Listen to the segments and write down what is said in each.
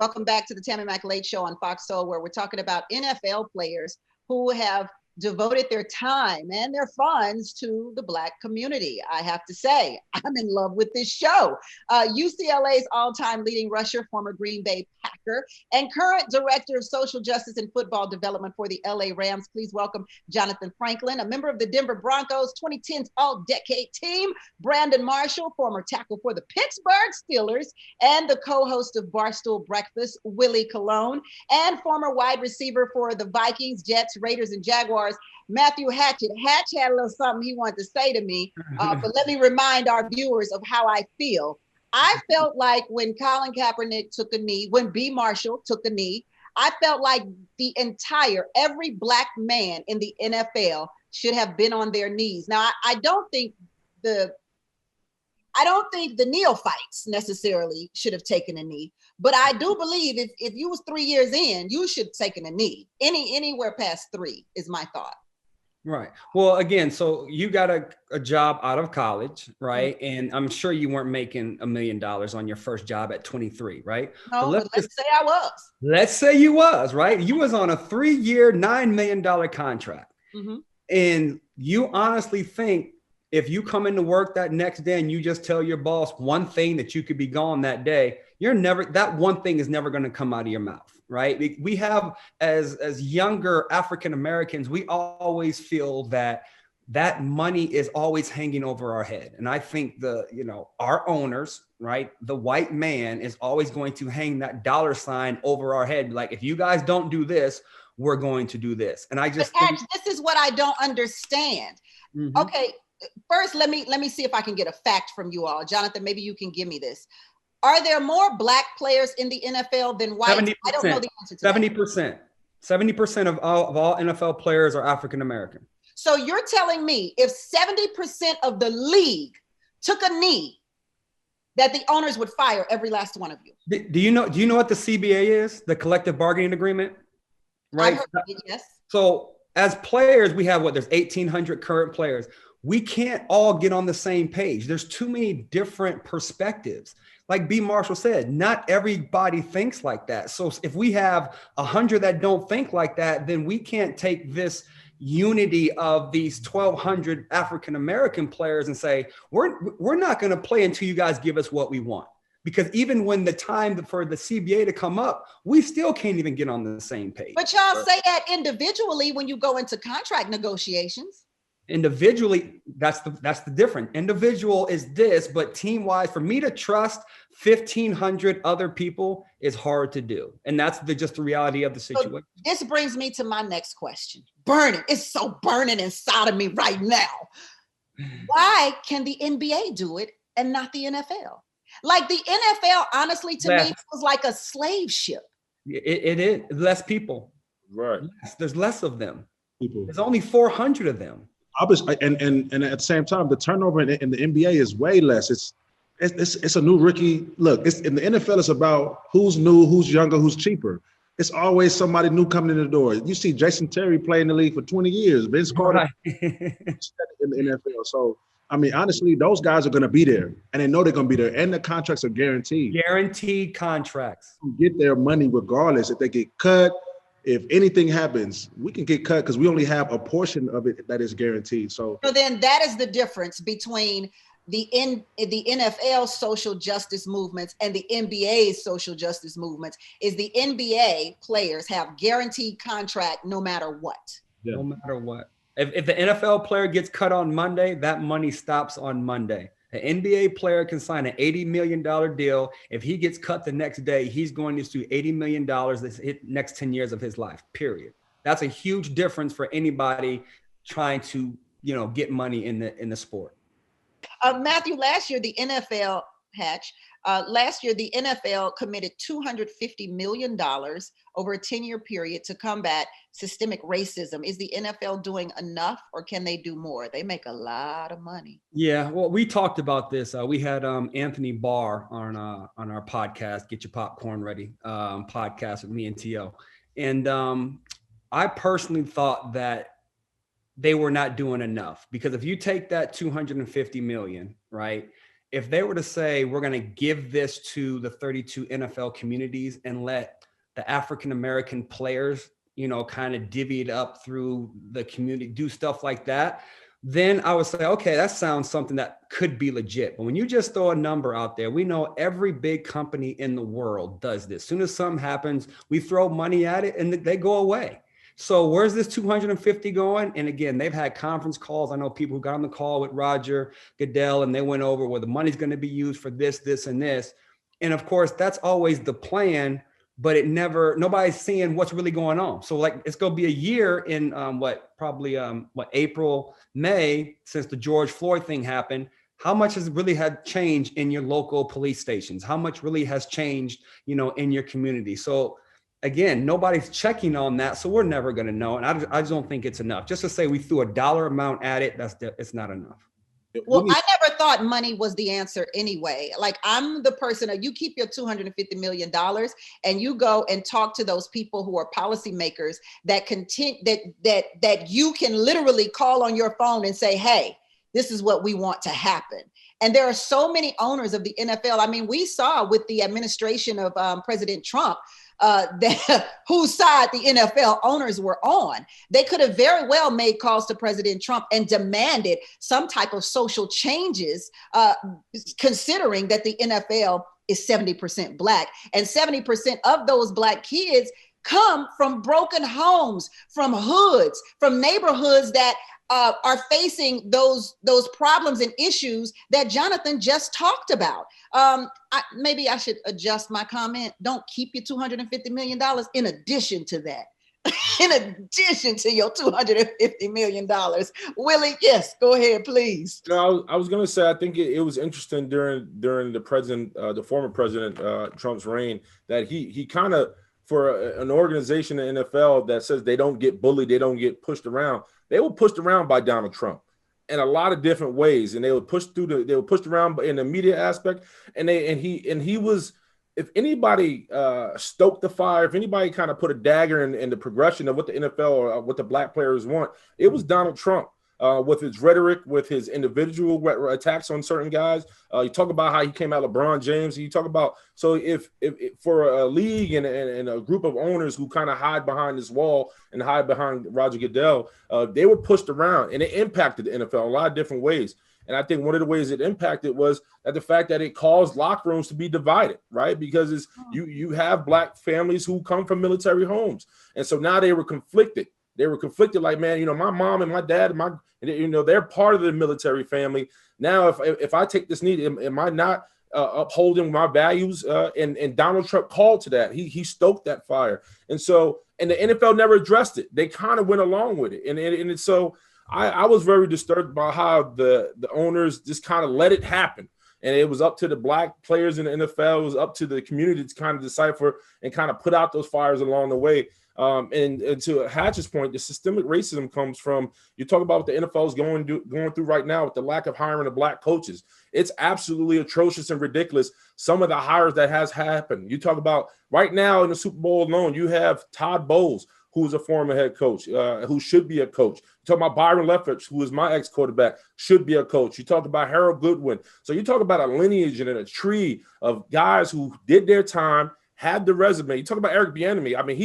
Welcome back to the Tammi Mac Late Show on Fox Soul, where we're talking about NFL players who have devoted their time and their funds to the Black community. I have to say, I'm in love with this show. UCLA's all-time leading rusher, former Green Bay Packer, and current director of social justice and football development for the LA Rams. Please welcome Jonathan Franklin, a member of the Denver Broncos 2010s All-Decade Team, Brandon Marshall, former tackle for the Pittsburgh Steelers, and the co-host of Barstool Breakfast, Willie Colon, and former wide receiver for the Vikings, Jets, Raiders, and Jaguars, Matthew Hatchett. Hatch had a little something he wanted to say to me, but let me remind our viewers of how I feel. I felt like when Colin Kaepernick took a knee, when B. Marshall took a knee, I felt like every Black man in the NFL should have been on their knees. Now, I don't think the neophytes necessarily should have taken a knee, but I do believe if you was 3 years in, you should have taken a knee. Anywhere past 3 is my thought. Right. Well, again, so you got a job out of college, right? Mm-hmm. And I'm sure you weren't making $1 million on your first job at 23, right? No, but let's say I was. Let's say you was, right? You was on a 3-year, $9 million contract. Mm-hmm. And you honestly think if you come into work that next day and you just tell your boss one thing that you could be gone that day, that one thing is never going to come out of your mouth, right? We have, as younger African-Americans, we always feel that money is always hanging over our head. And I think our owners, right? The white man is always going to hang that dollar sign over our head. Like, if you guys don't do this, we're going to do this. And I just think this is what I don't understand. Mm-hmm. Okay. First, let me see if I can get a fact from you all. Jonathan, maybe you can give me this. Are there more Black players in the NFL than white? 70%, I don't know the answer to 70%. That. 70% of all NFL players are African American. So you're telling me if 70% of the league took a knee, that the owners would fire every last one of you? Do you know what the CBA is? The collective bargaining agreement? Right. I heard it, yes. So as players, we have there's 1,800 current players. We can't all get on the same page. There's too many different perspectives. Like B. Marshall said, not everybody thinks like that. So if we have 100 that don't think like that, then we can't take this unity of these 1,200 African-American players and say, we're not going to play until you guys give us what we want. Because even when the time for the CBA to come up, we still can't even get on the same page. But y'all say that individually when you go into contract negotiations. Individually, that's the difference. Individual is this, but team-wise, for me to trust 1,500 other people is hard to do. And that's just the reality of the situation. So this brings me to my next question. Burning. It's so burning inside of me right now. Why can the NBA do it and not the NFL? Like, the NFL, honestly, to me, was like a slave ship. It is. Less people. Right. There's less of them. There's only 400 of them. And at the same time, the turnover in the NBA is way less. It's a new rookie. Look, in the NFL, it's about who's new, who's younger, who's cheaper. It's always somebody new coming in the door. You see Jason Terry playing the league for 20 years. Vince Carter in the NFL. So, I mean, honestly, those guys are going to be there, and they know they're going to be there, and the contracts are guaranteed. Guaranteed contracts. Get their money regardless. If they get cut, if anything happens, we can get cut because we only have a portion of it that is guaranteed. So then that is the difference between the NFL social justice movements and the NBA's social justice movements. Is the NBA players have guaranteed contract no matter what. Yeah. No matter what. If the NFL player gets cut on Monday, that money stops on Monday. An NBA player can sign an $80 million deal. If he gets cut the next day, he's going to do $80 million the next 10 years of his life, period. That's a huge difference for anybody trying to, get money in the sport. Matthew, last year, the NFL committed $250 million over a 10-year period to combat systemic racism. Is the NFL doing enough, or can they do more? They make a lot of money. Yeah, well, we talked about this. We had Anthony Barr on our podcast, Get Your Popcorn Ready podcast with me and T.O. And I personally thought that they were not doing enough, because if you take that $250 million, right, if they were to say, we're going to give this to the 32 NFL communities and let the African-American players, you know, kind of divvy it up through the community, do stuff like that, then I would say, okay, that sounds something that could be legit. But when you just throw a number out there, we know every big company in the world does this. As soon as something happens, we throw money at it and they go away. So where's this 250 going? And again, they've had conference calls. I know people who got on the call with Roger Goodell and they went over where the money's going to be used for this, this, and this. And of course, that's always the plan, but nobody's seeing what's really going on. So like, it's going to be a year in April, May, since the George Floyd thing happened. How much has really had changed in your local police stations? How much really has changed, you know, in your community? So again, nobody's checking on that. So we're never going to know. And I just don't think it's enough. Just to say we threw a dollar amount at it, it's not enough. Well, I never thought money was the answer anyway. Like, I'm the person that you keep your $250 million and you go and talk to those people who are policymakers that that you can literally call on your phone and say, hey, this is what we want to happen. And there are so many owners of the NFL. I mean, we saw with the administration of President Trump, whose side the NFL owners were on. They could have very well made calls to President Trump and demanded some type of social changes, considering that the NFL is 70% Black, and 70% of those Black kids come from broken homes, from hoods, from neighborhoods that are facing those problems and issues that Jonathan just talked about. Maybe I should adjust my comment. Don't keep your $250 million in addition to that. In addition to your $250 million. Willie, yes, go ahead, please. No, I was going to say, I think it was interesting during the former President Trump's reign, that he kind of, for an organization in the NFL that says they don't get bullied, they don't get pushed around, they were pushed around by Donald Trump in a lot of different ways, and they were pushed around in the media aspect, and he was, if anybody stoked the fire, if anybody kind of put a dagger in the progression of what the NFL or what the Black players want, it was Donald Trump. With his rhetoric, with his individual attacks on certain guys. You talk about how he came at LeBron James. You talk about, so if for a league and a group of owners who kind of hide behind this wall and hide behind Roger Goodell, they were pushed around, and it impacted the NFL in a lot of different ways. And I think one of the ways it impacted was that the fact that it caused locker rooms to be divided, right? Because you have Black families who come from military homes. And so now they were conflicted. They were conflicted, like, man, you know, my mom and my dad, they're part of the military family. Now, if I take this knee, am I not upholding my values? And Donald Trump called to that. He stoked that fire. And the NFL never addressed it. They kind of went along with it. And so I was very disturbed by how the owners just kind of let it happen. And it was up to the Black players in the NFL. It was up to the community to kind of decipher and kind of put out those fires along the way. And to Hatch's point, the systemic racism comes from, you talk about what the NFL is going through right now with the lack of hiring of Black coaches. It's absolutely atrocious and ridiculous, some of the hires that has happened. You talk about right now in the Super Bowl alone, you have Todd Bowles, who's a former head coach, who should be a coach. You talk about Byron Leftwich, who is my ex-quarterback, should be a coach. You talk about Harold Goodwin. So you talk about a lineage and a tree of guys who did their time, had the resume. You talk about Eric Bieniemy. I mean,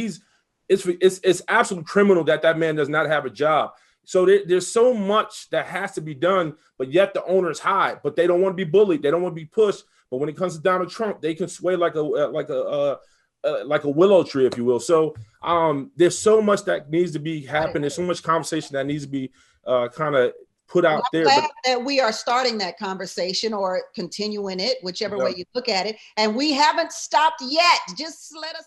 it's absolutely criminal that man does not have a job. So there's so much that has to be done, but yet the owners hide. But they don't want to be bullied. They don't want to be pushed. But when it comes to Donald Trump, they can sway like a willow tree, if you will. So there's so much that needs to be happening. There's so much conversation that needs to be kind of put out there. I'm glad that we are starting that conversation or continuing it, whichever way you look at it. And we haven't stopped yet. Just let us